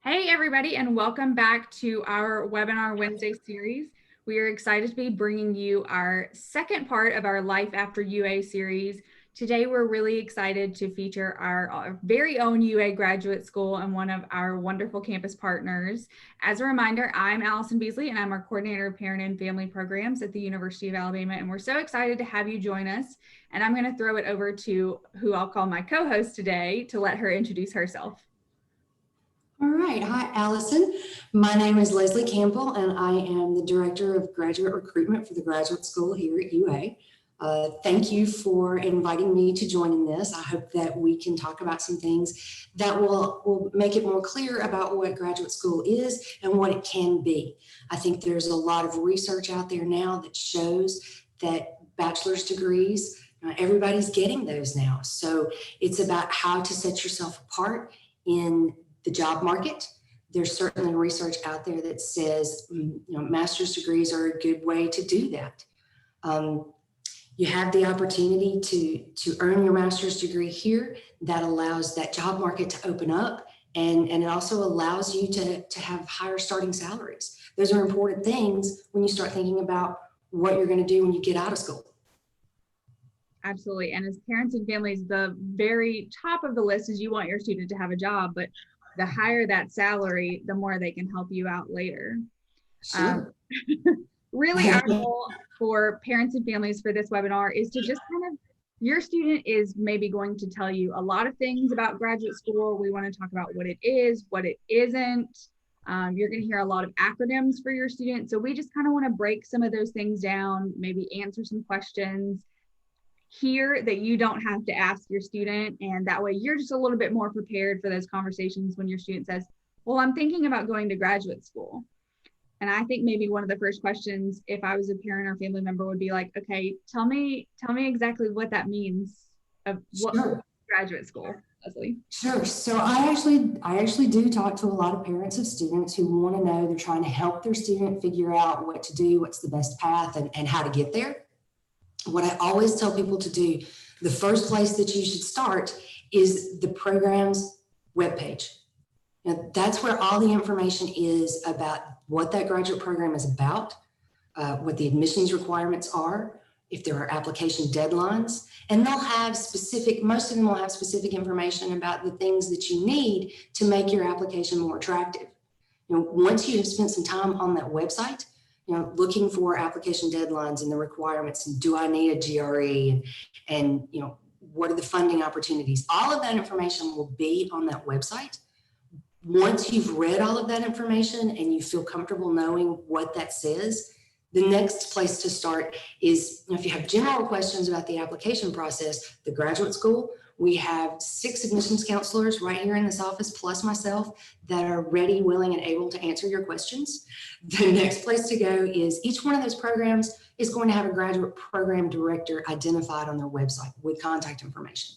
Hey, everybody, and welcome back to our Webinar Wednesday series. We are excited to be bringing you our second part of our Life After UA series. Today, we're really excited to feature our very own UA Graduate School and one of our wonderful campus partners. As a reminder, I'm Allison Beasley, and I'm our Coordinator of Parent and Family Programs at the University of Alabama, and we're so excited to have you join us. And I'm going to throw it over to who I'll call my co-host today to let her introduce herself. All right. Hi, Allison. My name is Leslie Campbell, and I am the Director of Graduate Recruitment for the Graduate School here at UA. Thank you for inviting me to join in this. I hope that we can talk about some things that will make it more clear about what graduate school is and what it can be. I think there's a lot of research out there now that shows that bachelor's degrees, everybody's getting those now. So it's about how to set yourself apart in the job market. There's certainly research out there that says, master's degrees are a good way to do that. You have the opportunity to earn your master's degree here. That allows that job market to open up, and it also allows you to have higher starting salaries. Those are important things when you start thinking about what you're going to do when you get out of school. Absolutely. And as parents and families, the very top of the list is you want your student to have a job, but the higher that salary, the more they can help you out later. Sure. Really, our goal for parents and families for this webinar is to just your student is maybe going to tell you a lot of things about graduate school. We want to talk about what it is, what it isn't. You're going to hear a lot of acronyms for your student. So we just kind of want to break some of those things down, maybe answer some questions here that you don't have to ask your student, and that way you're just a little bit more prepared for those conversations when your student says, well, I'm thinking about going to graduate school. And I think maybe one of the first questions, if I was a parent or family member, would be like, okay, tell me exactly what that means of what graduate school, Leslie. Sure. So I actually do talk to a lot of parents of students who want to know, they're trying to help their student figure out what to do, what's the best path, and how to get there. What I always tell people to do, the first place that you should start is the program's webpage. Now, that's where all the information is about what that graduate program is about, what the admissions requirements are, if there are application deadlines, and they'll have most of them will have specific information about the things that you need to make your application more attractive. Once you have spent some time on that website, looking for application deadlines and the requirements, and do I need a GRE, and what are the funding opportunities? All of that information will be on that website. Once you've read all of that information and you feel comfortable knowing what that says, the next place to start is, if you have general questions about the application process, the graduate school, we have 6 admissions counselors right here in this office, plus myself, that are ready, willing, and able to answer your questions. The next place to go is each one of those programs is going to have a graduate program director identified on their website with contact information.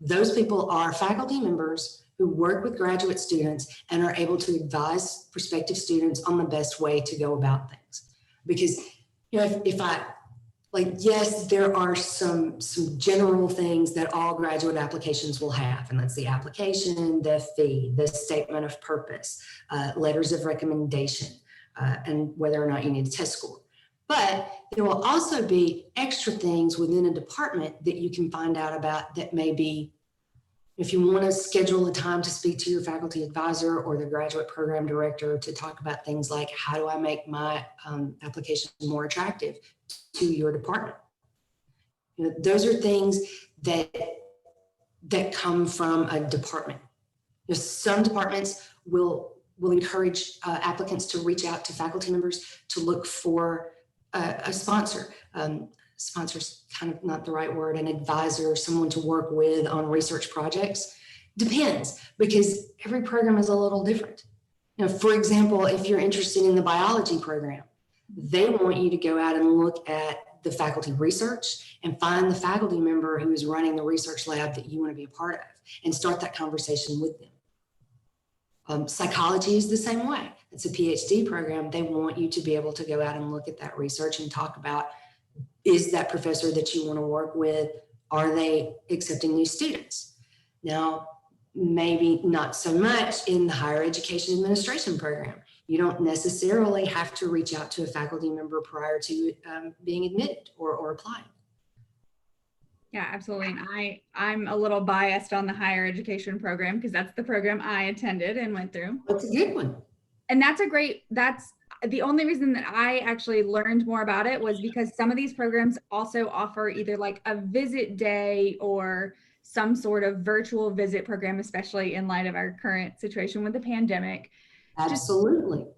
Those people are faculty members who work with graduate students and are able to advise prospective students on the best way to go about things. Because yes, there are some general things that all graduate applications will have, and that's the application, the fee, the statement of purpose, letters of recommendation, and whether or not you need a test score. But there will also be extra things within a department that you can find out about that may be, if you want to schedule a time to speak to your faculty advisor or the graduate program director to talk about things like, how do I make my application more attractive to your department? Those are things that come from a department. Some departments will encourage applicants to reach out to faculty members to look for a sponsor. Sponsor's kind of not the right word, an advisor, someone to work with on research projects. Depends, because every program is a little different. For example, if you're interested in the biology program, they want you to go out and look at the faculty research and find the faculty member who is running the research lab that you want to be a part of and start that conversation with them. Psychology is the same way. It's a PhD program. They want you to be able to go out and look at that research and talk about, is that professor that you want to work with, are they accepting new students? Now, maybe not so much in the higher education administration program. You don't necessarily have to reach out to a faculty member prior to being admitted or applying. Yeah, absolutely. And I'm a little biased on the higher education program because that's the program I attended and went through. That's a good one. And that's the only reason that I actually learned more about it was because some of these programs also offer either like a visit day or some sort of virtual visit program, especially in light of our current situation with the pandemic. Absolutely. Just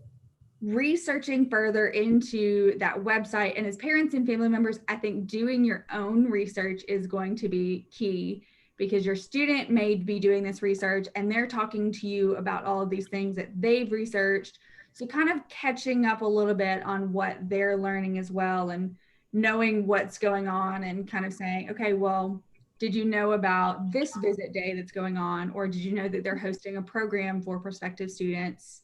researching further into that website, and as parents and family members, I think doing your own research is going to be key, because your student may be doing this research and they're talking to you about all of these things that they've researched. So kind of catching up a little bit on what they're learning as well, and knowing what's going on, and kind of saying, okay, well, did you know about this visit day that's going on? Or did you know that they're hosting a program for prospective students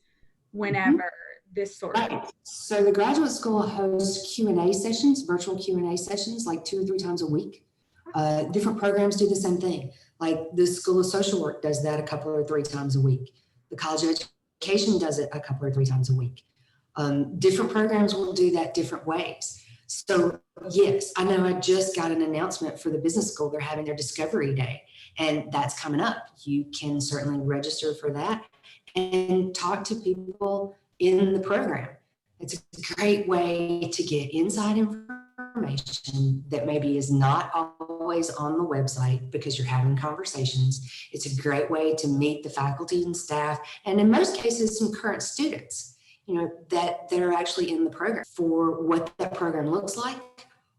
whenever? This sort of. Right. So the graduate school hosts Q&A sessions, virtual Q&A sessions, like 2 or 3 times a week. Different programs do the same thing. Like the School of Social Work does that a couple or 3 times a week. The College of Education does it a couple or 3 times a week. Different programs will do that different ways. So yes, I know I just got an announcement for the business school. They're having their Discovery Day, and that's coming up. You can certainly register for that and talk to people in the program. It's a great way to get inside information that maybe is not always on the website because you're having conversations. It's a great way to meet the faculty and staff, and in most cases, some current students, that are actually in the program, for what that program looks like,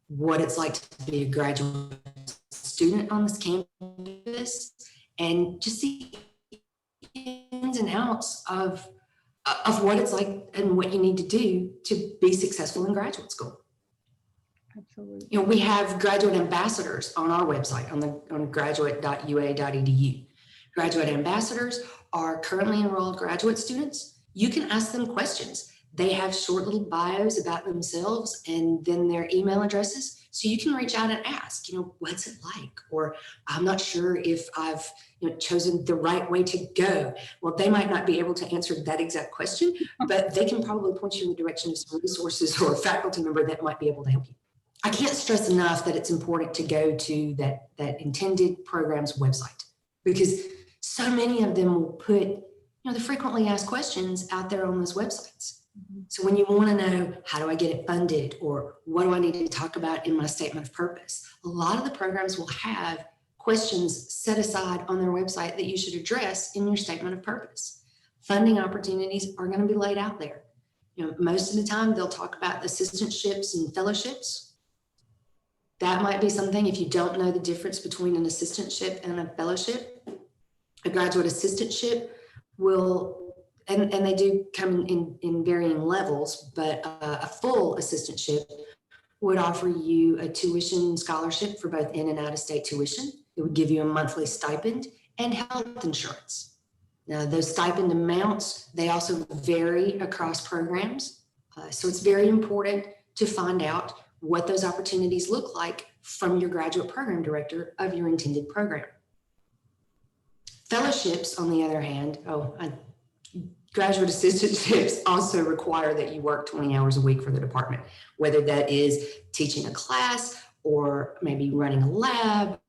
what it's like to be a graduate student on this campus, and just the ins and outs of what it's like and what you need to do to be successful in graduate school. Absolutely. We have graduate ambassadors on our website on graduate.ua.edu. Graduate ambassadors are currently enrolled graduate students. You can ask them questions. They have short little bios about themselves and then their email addresses. So you can reach out and ask, what's it like? Or I'm not sure if I've chosen the right way to go. Well, they might not be able to answer that exact question, but they can probably point you in the direction of some resources or a faculty member that might be able to help you. I can't stress enough that it's important to go to that intended program's website, because so many of them will put the frequently asked questions out there on those websites. So when you want to know, how do I get it funded, or what do I need to talk about in my statement of purpose, a lot of the programs will have questions set aside on their website that you should address in your statement of purpose. Funding opportunities are going to be laid out there. Most of the time they'll talk about assistantships and fellowships. That might be something, if you don't know the difference between an assistantship and a fellowship. A graduate assistantship will, and they do come in varying levels, but a full assistantship would offer you a tuition scholarship for both in and out of state tuition. It would give you a monthly stipend and health insurance. Now, those stipend amounts, they also vary across programs. So it's very important to find out what those opportunities look like from your graduate program director of your intended program. Fellowships, on the other hand, graduate assistantships also require that you work 20 hours a week for the department, whether that is teaching a class or maybe running a lab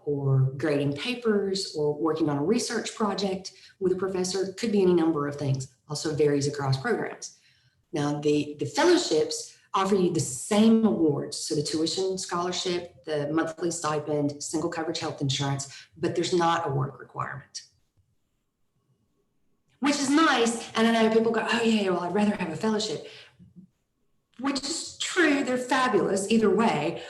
or grading papers or working on a research project with a professor. Could be any number of things. Also varies across programs. Now, the fellowships offer you the same awards. So the tuition scholarship, the monthly stipend, single coverage health insurance, but there's not a work requirement, which is nice. And I know people go, oh yeah, well, I'd rather have a fellowship, which is true. They're fabulous either way.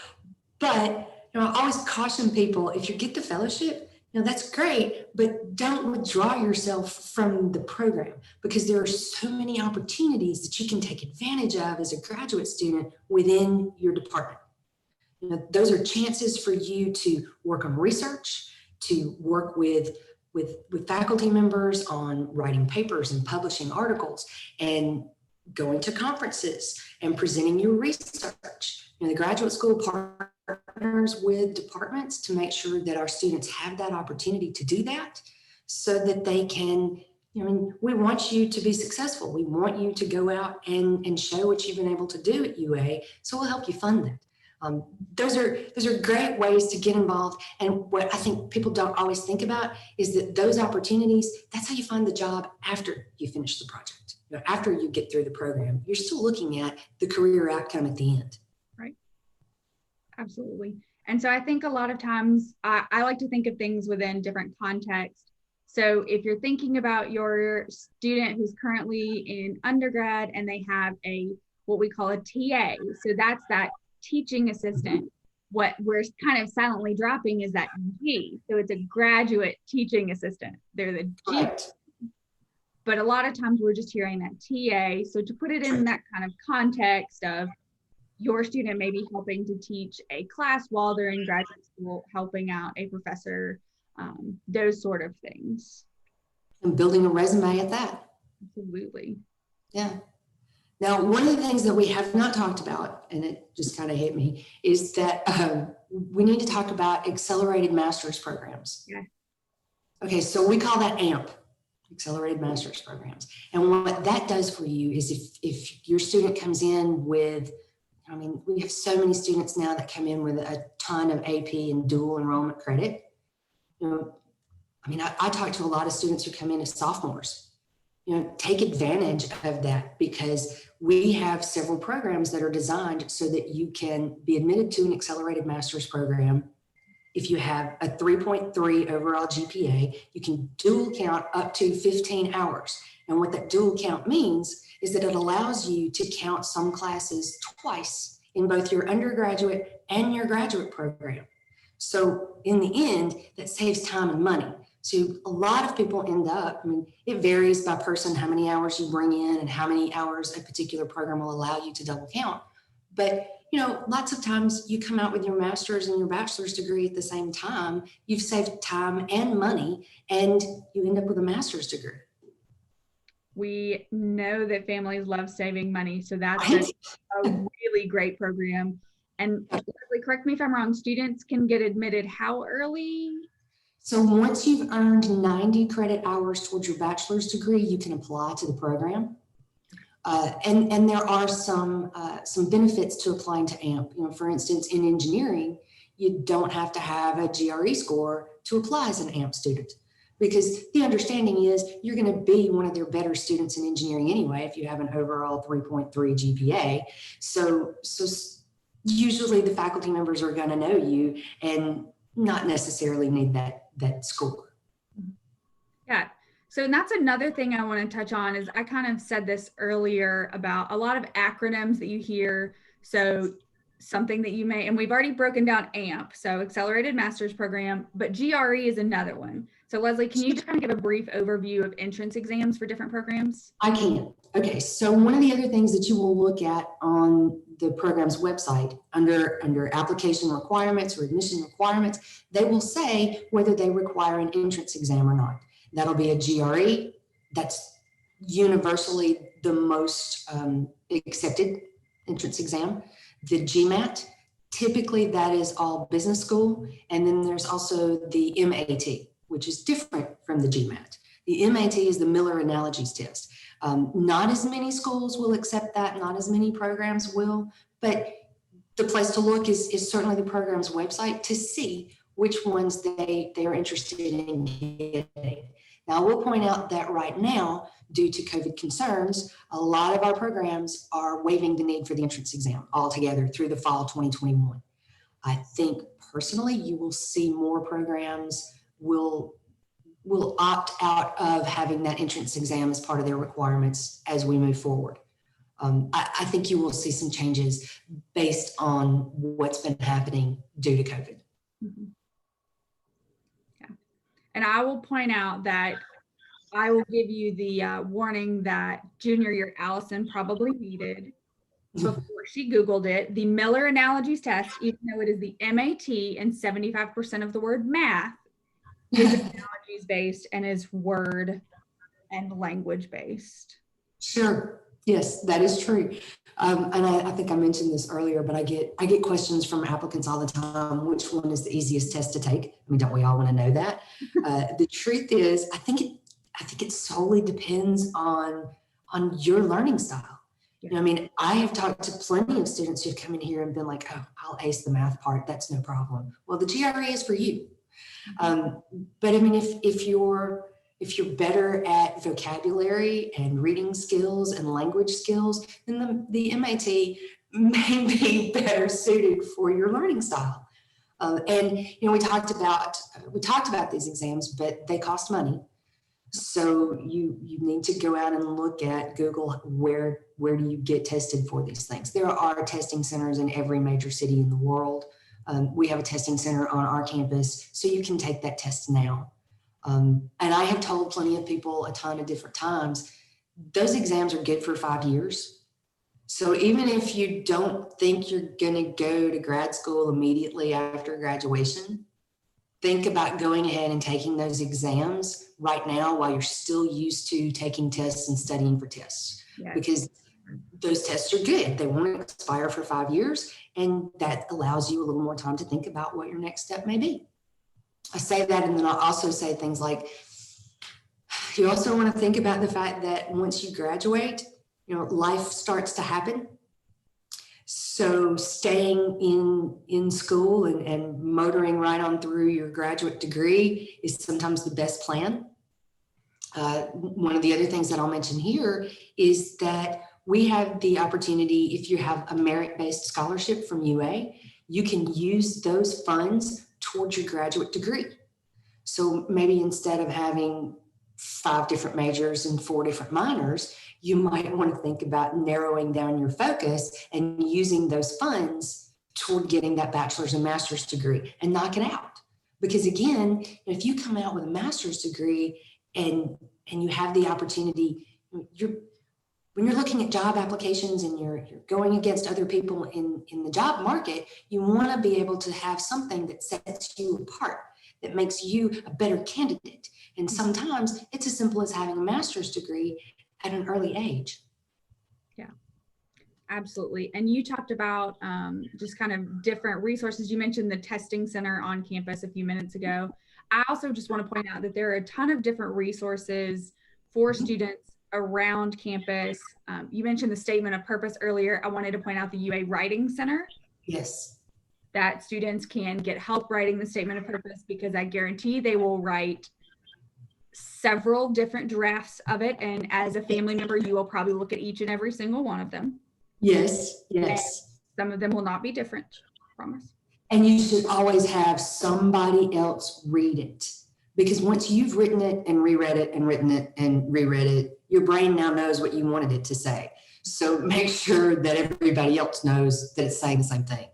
But I always caution people, if you get the fellowship, that's great, but don't withdraw yourself from the program, because there are so many opportunities that you can take advantage of as a graduate student within your department. Those are chances for you to work on research, to work with faculty members on writing papers and publishing articles and going to conferences and presenting your research. The graduate school partners with departments to make sure that our students have that opportunity to do that. so that they can, I mean, we want you to be successful. We want you to go out and show what you've been able to do at UA. So we'll help you fund that. Those are great ways to get involved. And what I think people don't always think about is that those opportunities, that's how you find the job after you finish the project. You know, after you get through the program, you're still looking at the career outcome at the end. Right. Absolutely. And so I think a lot of times I like to think of things within different contexts. So if you're thinking about your student who's currently in undergrad and they have what we call a TA, so that's that teaching assistant. What we're kind of silently dropping is that G. So it's a graduate teaching assistant. They're the G. Right. But a lot of times we're just hearing that TA. So to put it in that kind of context of your student may be helping to teach a class while they're in graduate school, helping out a professor, those sort of things. And building a resume at that. Absolutely. Yeah. Now, one of the things that we have not talked about, and it just kind of hit me, is that we need to talk about accelerated master's programs. Yeah. Okay, so we call that AMP, accelerated master's programs. And what that does for you is if your student comes in with, I mean, we have so many students now that come in with a ton of AP and dual enrollment credit. You know, I mean, I talk to a lot of students who come in as sophomores. You know, take advantage of that, because we have several programs that are designed so that you can be admitted to an accelerated master's program. If you have a 3.3 overall GPA, you can dual count up to 15 hours. And what that dual count means is that it allows you to count some classes twice in both your undergraduate and your graduate program. So in the end, that saves time and money. So a lot of people end up, I mean, it varies by person, how many hours you bring in and how many hours a particular program will allow you to double count. But, you know, lots of times you come out with your master's and your bachelor's degree at the same time, you've saved time and money, and you end up with a master's degree. We know that families love saving money, so that's Right? a really great program. And Leslie, correct me if I'm wrong, students can get admitted how early? So once you've earned 90 credit hours towards your bachelor's degree, you can apply to the program. And there are some benefits to applying to AMP. You know, for instance, in engineering, you don't have to have a GRE score to apply as an AMP student, because the understanding is you're going to be one of their better students in engineering anyway if you have an overall 3.3 GPA. So usually the faculty members are going to know you and not necessarily need that score. Yeah. So that's another thing I want to touch on is I kind of said this earlier about a lot of acronyms that you hear. So something that you may, and we've already broken down AMP, so Accelerated Master's Program, but GRE is another one. So Leslie, can you just kind of give a brief overview of entrance exams for different programs? I can. Okay, so one of the other things that you will look at on the program's website under application requirements or admission requirements, they will say whether they require an entrance exam or not. That'll be a GRE. That's universally the most accepted entrance exam. The GMAT, typically that is all business school. And then there's also the MAT, which is different from the GMAT. The MAT is the Miller Analogies Test. Not as many schools will accept that, not as many programs will, but the place to look is certainly the program's website to see which ones they are interested in getting. Now, I will point out that right now, due to COVID concerns, a lot of our programs are waiving the need for the entrance exam altogether through the fall 2021. I think personally, you will see more programs will opt out of having that entrance exam as part of their requirements as we move forward. I think you will see some changes based on what's been happening due to COVID. Mm-hmm. Yeah. And I will point out that I will give you the warning that junior year Allison probably needed before she Googled it. The Miller Analogies Test, even though it is the MAT and 75% of the word math, is analogies based and is word and language based. Sure. Yes, that is true. And I think I mentioned this earlier, but I get questions from applicants all the time. Which one is the easiest test to take? I mean, don't we all want to know that? The truth is, I think it solely depends on your learning style. Yeah. You know, I mean, I have talked to plenty of students who've come in here and been like, "Oh, I'll ace the math part. That's no problem." Well, the GRE is for you. But I mean, if you're better at vocabulary and reading skills and language skills, then the MAT may be better suited for your learning style. And you know, we talked about these exams, but they cost money. So you need to go out and look at Google, where do you get tested for these things? There are testing centers in every major city in the world. We have a testing center on our campus, so you can take that test now. And I have told plenty of people a ton of different times, those exams are good for 5 years. So even if you don't think you're going to go to grad school immediately after graduation, think about going ahead and taking those exams right now while you're still used to taking tests and studying for tests. Yes. Because those tests are good. They won't expire for 5 years, and that allows you a little more time to think about what your next step may be. I say that, and then I'll also say things like, you also want to think about the fact that once you graduate, you know, life starts to happen. So staying in school and motoring right on through your graduate degree is sometimes the best plan. One of the other things that I'll mention here is that we have the opportunity, if you have a merit-based scholarship from UA, you can use those funds towards your graduate degree. So maybe instead of having 5 different majors and 4 different minors, you might want to think about narrowing down your focus and using those funds toward getting that bachelor's and master's degree and knock it out. Because again, if you come out with a master's degree and you have the opportunity, when you're looking at job applications and you're going against other people in the job market, you want to be able to have something that sets you apart, that makes you a better candidate. And sometimes it's as simple as having a master's degree at an early age. Yeah, absolutely. And you talked about just kind of different resources. You mentioned the testing center on campus a few minutes ago. I also just want to point out that there are a ton of different resources for students around campus. You mentioned the statement of purpose earlier. I wanted to point out the UA Writing Center. Yes. That students can get help writing the statement of purpose, because I guarantee they will write several different drafts of it. And as a family member, you will probably look at each and every single one of them. Yes, yes. And some of them will not be different, I promise. And you should always have somebody else read it, because once you've written it and reread it and written it and reread it, your brain now knows what you wanted it to say. So make sure that everybody else knows that it's saying the same thing.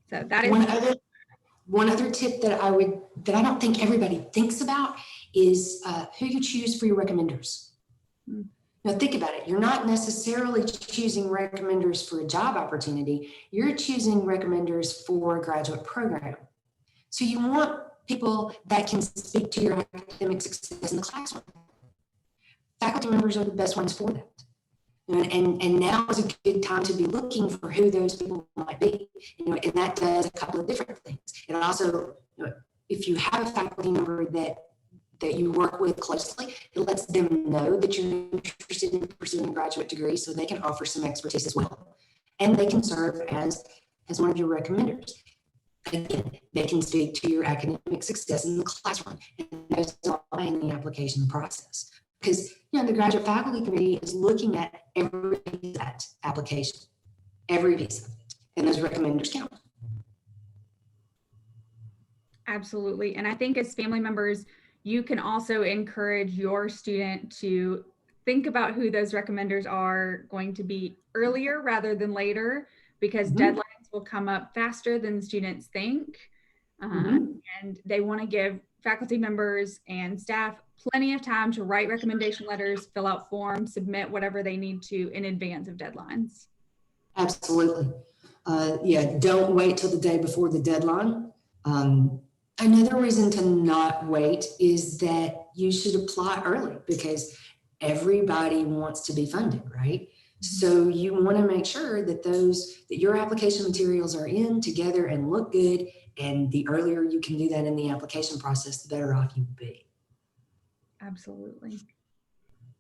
So that is one other tip that I don't think everybody thinks about is who you choose for your recommenders. Now think about it. You're not necessarily choosing recommenders for a job opportunity. You're choosing recommenders for a graduate program. So you want people that can speak to your academic success in the classroom. Faculty members are the best ones for that. And now is a good time to be looking for who those people might be. And that does a couple of different things. And also, if you have a faculty member that you work with closely, it lets them know that you're interested in pursuing a graduate degree, so they can offer some expertise as well. And they can serve as one of your recommenders. Again, they can speak to your academic success in the classroom, and those are in the application process. Because the graduate faculty committee is looking at every piece of that application, every piece of it, and those recommenders count. Absolutely. And I think as family members, you can also encourage your student to think about who those recommenders are going to be earlier rather than later, because deadlines will come up faster than students think. And they want to give faculty members and staff plenty of time to write recommendation letters, fill out forms, submit whatever they need to in advance of deadlines. Absolutely. Don't wait till the day before the deadline. Another reason to not wait is that you should apply early, because everybody wants to be funded, right? So you want to make sure that your application materials are in together and look good. And the earlier you can do that in the application process, the better off you will be. Absolutely.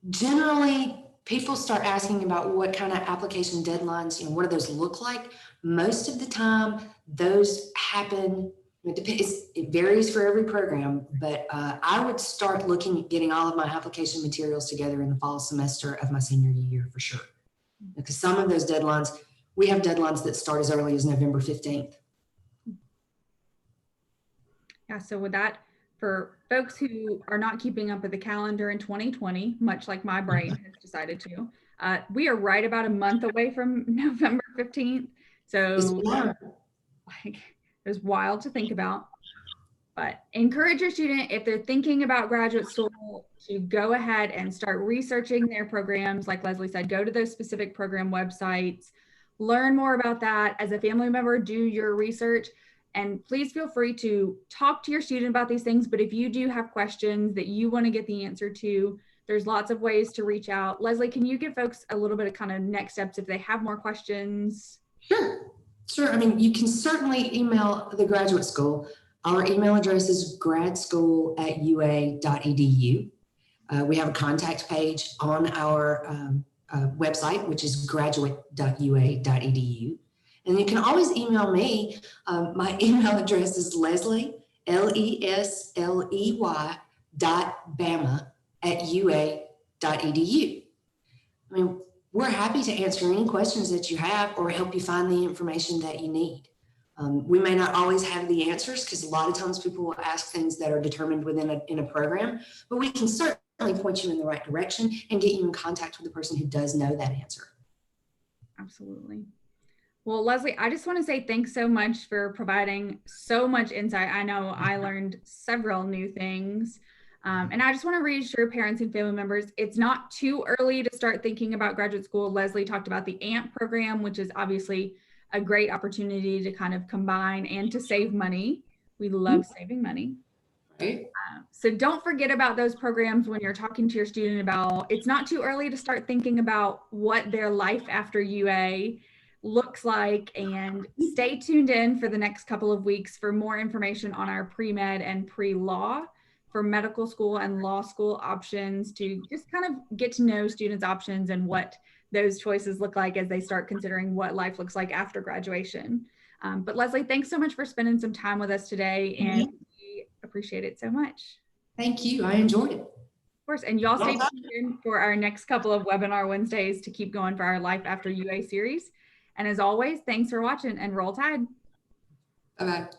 Generally, people start asking about what kind of application deadlines, what do those look like? Most of the time, those happen, it varies for every program, but I would start looking at getting all of my application materials together in the fall semester of my senior year for sure. Because some of those deadlines, we have deadlines that start as early as November 15th. Yeah, so with that, for folks who are not keeping up with the calendar in 2020, much like my brain has decided to, we are right about a month away from November 15th. So like, it's wild to think about. But encourage your student, if they're thinking about graduate school, to go ahead and start researching their programs. Like Leslie said, go to those specific program websites, learn more about that. As a family member, do your research. And please feel free to talk to your student about these things. But if you do have questions that you want to get the answer to, there's lots of ways to reach out. Leslie, can you give folks a little bit of kind of next steps if they have more questions? Sure. I mean, you can certainly email the graduate school. Our email address is gradschool@ua.edu. We have a contact page on our website, which is graduate.ua.edu. And you can always email me. My email address is Leslie, lesley.bama@ua.edu. I mean, we're happy to answer any questions that you have or help you find the information that you need. We may not always have the answers because a lot of times people will ask things that are determined in a program, but we can certainly point you in the right direction and get you in contact with the person who does know that answer. Absolutely. Well, Leslie, I just want to say thanks so much for providing so much insight. I know I learned several new things. And I just want to reassure parents and family members, it's not too early to start thinking about graduate school. Leslie talked about the AMP program, which is obviously a great opportunity to kind of combine and to save money. We love saving money. Right. So don't forget about those programs when you're talking to your student about, it's not too early to start thinking about what their life after UA looks like, and stay tuned in for the next couple of weeks for more information on our pre-med and pre-law for medical school and law school options, to just kind of get to know students' options and what those choices look like as they start considering what life looks like after graduation. But Leslie, thanks so much for spending some time with us today, and we appreciate it so much. Thank you. I enjoyed it. Of course, and y'all stay tuned for our next couple of webinar Wednesdays to keep going for our Life After UA series. And as always, thanks for watching, and roll tide. Bye-bye.